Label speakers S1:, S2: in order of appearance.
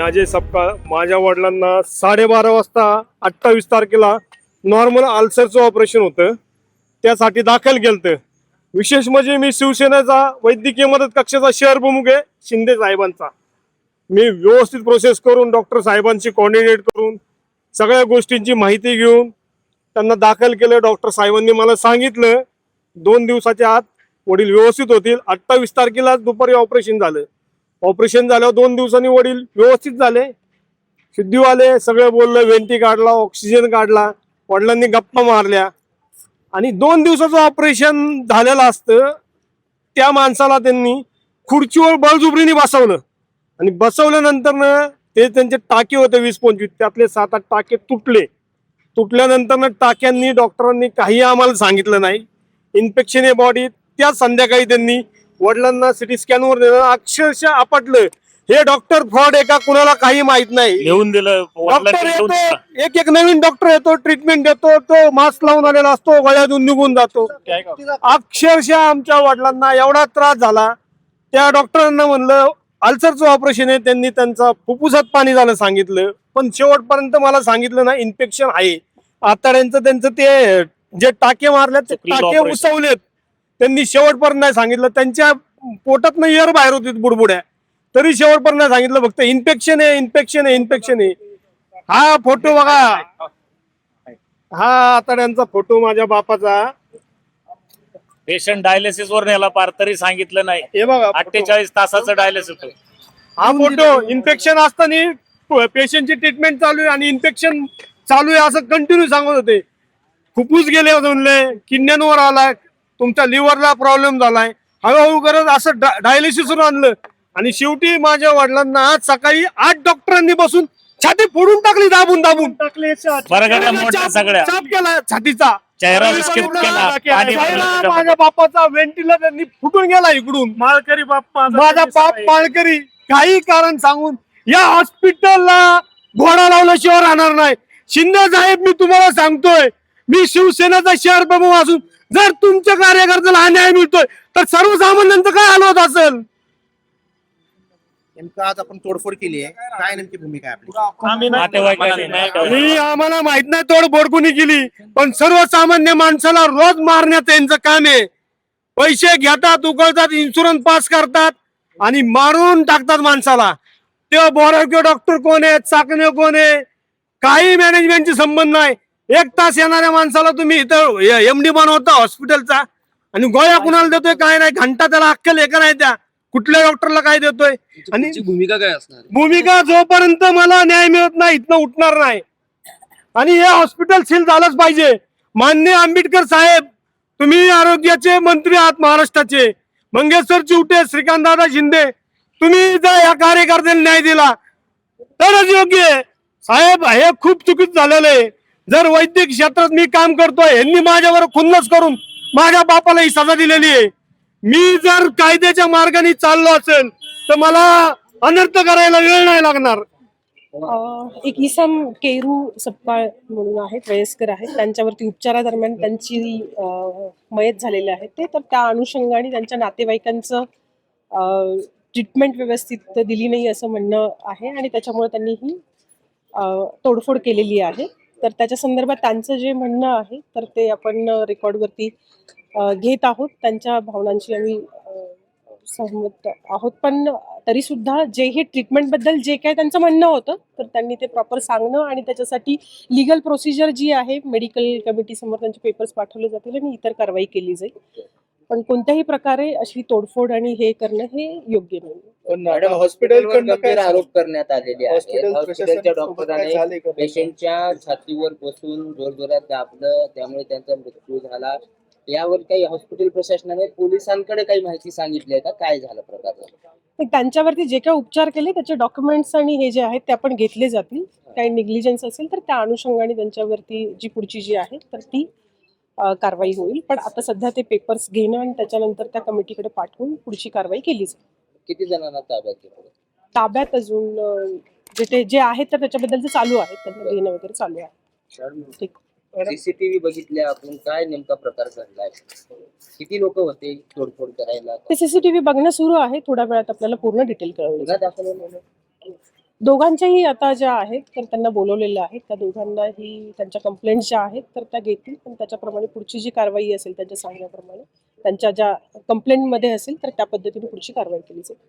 S1: अजय सपकाळ. माझ्या वडिलांना 12:30 वाजता 28 तारखेला नॉर्मल अल्सरचं ऑपरेशन होतं, त्यासाठी दाखल केलं. विशेष म्हणजे मी शिवसेनेचा वैद्यकीय मदत कक्षाचा शहर प्रमुख आहे शिंदे साहेबांचा. मी व्यवस्थित प्रोसेस करून डॉक्टर साहेबांची कोऑर्डिनेट करून सगळ्या गोष्टींची माहिती घेऊन त्यांना दाखल केलं. डॉक्टर साहेबांनी मला सांगितलं 2 दिवसाच्या आत वडील व्यवस्थित होतील. 28 तारखेला दुपारी ऑपरेशन झालं. ऑपरेशन झाल्यावर 2 दिवसांनी वडील व्यवस्थित झाले, शुद्धी आले, सगळं बोललं, वेंटी काढला, ऑक्सिजन काढला, वडिलांनी गप्पा मारल्या. आणि 2 दिवसाचं ऑपरेशन झालेलं असतं त्या माणसाला त्यांनी खुर्चीवर बळजुबरीने बसवलं आणि बसवल्यानंतर ते त्यांचे टाके होते 20-25, त्यातले 7-8 टाके तुटल्यानंतर टाक्यांनी डॉक्टरांनी काही आम्हाला सांगितलं नाही. इन्फेक्शन आहे बॉडीत. त्या संध्याकाळी त्यांनी वडिलांना सिटी स्कॅनवर नेलं. अक्षरशः आपटलं. हे डॉक्टर फ्रॉड आहे का कुणाला काही माहित नाही.
S2: लिहून दिलं.
S1: डॉक्टर येतो, एक नवीन डॉक्टर येतो, ट्रीटमेंट देतो, तो मास्क लावून आलेला असतो, गळ्यातून निघून जातो. अक्षरशः आमच्या वडिलांना एवढा त्रास झाला. त्या डॉक्टरांना म्हणलं अल्सरचं ऑपरेशन आहे, त्यांनी त्यांचा फुफ्फुसात पाणी झालं सांगितलं, पण शेवटपर्यंत मला सांगितलं ना इन्फेक्शन आहे. आतड्यांचं त्यांचं ते जे टाके मारले ते टाके उसवलेत, त्यांनी शेवटपर्यंत नाही सांगितलं. त्यांच्या पोटात एअर बाहेर होती बुडबुड्या, तरी शेवटपर्यंत नाही सांगितलं. फक्त इन्फेक्शन आहे. हा फोटो बघा, हा आतड्यांचा फोटो माझ्या बापाचा.
S2: पेशंट डायलिसिस वर नेला पार तरी सांगितलं नाही.
S1: हे बघा
S2: 48 तासाचं डायलिसिस होतं.
S1: हा फोटो. इन्फेक्शन असताना पेशंटची ट्रीटमेंट चालू आहे आणि इन्फेक्शन चालू आहे असं कंटिन्यू सांगत होते. फुफ्फुस गेले म्हणले, किडण्यांवर आलाय, तुमच्या लिव्हरला प्रॉब्लेम झालाय, हळूहळू करत असं डायलिसिसवर आणलं. आणि शेवटी माझ्या वडिलांना आज सकाळी 8 डॉक्टरांनी बसून छाती फोडून टाकली, दाबून टाकली, चाप केला छातीचा,
S2: चेहरा विस्कित केला.
S1: माझ्या बापाचा व्हेंटिलेटर त्यांनी फुटून गेला इकडून. माळकरी बाप्पा, माझा बाप माळकरी. काही कारण सांगून या हॉस्पिटलला घोडा लावल्याशिवाय राहणार नाही. शिंदे साहेब, मी तुम्हाला सांगतोय, मी शिवसेनेचा शहर प्रमुख असून जर तुमच्या कार्यकर्त्याला अन्याय मिळतोय तर सर्वसामान्यांचं काय हाल होत असेल.
S3: नेमकं आज आपण तोडफोड केली आहे, काय नेमकी भूमिका आहे
S1: आपली? आम्हाला माहित नाही तोडफोड कोणी केली, पण सर्वसामान्य माणसाला रोज मारण्याचं यांचं काम आहे. पैसे घेतात, उकळतात, इन्शुरन्स पास करतात आणि मारून टाकतात माणसाला. ते बोरावके डॉक्टर कोण आहे, चाकणे कोण आहे, काही मॅनेजमेंटची संबंध नाही. 1 तास येणाऱ्या माणसाला तुम्ही इथं एमडी बनवता हॉस्पिटलचा आणि गोळ्या कुणाला देतोय काय नाही. घंटा त्याला अक्कल आहे का नाही, त्या कुठल्या डॉक्टरला काय देतोय. आणि
S3: भूमिका काय असणार?
S1: भूमिका जोपर्यंत मला न्याय मिळत नाही इथनं उठणार नाही. आणि हे हॉस्पिटल सील झालंच पाहिजे. माननीय आंबेडकर साहेब, तुम्ही आरोग्याचे मंत्री आहात महाराष्ट्राचे. मंगेश्वर चिवटे, श्रीकांतदादा शिंदे, तुम्ही जर या कार्यकर्त्यांना न्याय दिला तरच योग्य आहे. साहेब, हे खूप चुकीचं झालेलं आहे. जर वैद्यकीय क्षेत्रात मी काम करतोय, यांनी माझ्यावर खुन्नस करून माझ्या बापाला ही सजा दिलेली आहे. मी जर कायद्याच्या मार्गाने चाललो असेल तर मला अनर्थ करायला वेळ नाही लागणार.
S4: एक इसम केरू सपकाळ म्हणून आहेत, वयस्कर आहेत, त्यांच्यावरती उपचारादरम्यान त्यांची मयत झालेली आहे ते. तर त्या अनुषंगाने त्यांच्या नातेवाईकांचं ट्रीटमेंट व्यवस्थित दिली नाही असं म्हणणं आहे आणि त्याच्यामुळे त्यांनी ही तोडफोड केलेली आहे. तर त्याच्या संदर्भात त्यांचं जे म्हणणं आहे तर ते आपण रेकॉर्डवरती घेत आहोत. त्यांच्या भावनांशी आम्ही सहमत आहोत, पण तरी सुद्धा जे हे ट्रीटमेंटबद्दल जे काय त्यांचं म्हणणं होतं तर त्यांनी ते प्रॉपर सांगणं आणि त्याच्यासाठी लिगल प्रोसिजर जी आहे मेडिकल कमिटी समोर त्यांचे पेपर्स पाठवले जातील आणि इतर कारवाई केली जाईल. पण कोणत्याही प्रकारे अशी तोडफोड आणि हे करणं हे योग्य नाही.
S5: पण हॉस्पिटलकडून गंभीर आरोप करण्यात आलेले आहेत. हॉस्पिटलच्या डॉक्टरांनी पेशंटच्या छातीवर बसून जोरजोरात दाबलं, त्यामुळे त्यांचा मृत्यू झाला. यावर काही हॉस्पिटल प्रशासनाने पोलिसांकडे काही माहिती सांगितली आहे का, काय झालं प्रकार?
S4: त्यांच्यावरती जे काही उपचार केले त्याचे डॉक्युमेंट्स आणि हे जे आहेत ते आपण घेतले जातील. काही निग्लिजन्स असेल तर त्या अनुषंगाने त्यांच्यावरती जी पुढची जी आहे तर ती कारवाई होईल. पण आता सध्या ते पेपर्स घेणं आणि त्याच्यानंतर त्या कमिटीकडे पाठवून पुढची कारवाई केली जाईल.
S5: किती जणांना ताब्यात घेतलं?
S4: ताब्यात अजून जे आहेत तर त्याच्याबद्दल चालू आहे, त्यांना घेणं वगैरे चालू आहे. ठीक.
S5: सीसीटीव्ही बघितल्या आपण, काय नेमका प्रकार घडलाय? किती लोक होते तोडफोड करायला?
S4: ते सीसीटीव्ही बघणं सुरू आहे. थोड्या वेळात आपल्याला पूर्ण डिटेल कळवलं. दोघांच्याही आता ज्या आहेत तर त्यांना बोलवलेलं आहे. त्या दोघांनाही त्यांच्या कंप्लेंट ज्या आहेत तर त्या घेतील, पण त्याच्याप्रमाणे पुढची जी कारवाई असेल त्यांच्या सांगण्याप्रमाणे त्यांच्या ज्या कंप्लेंटमध्ये असेल तर त्या पद्धतीने पुढची कारवाई केली जाईल.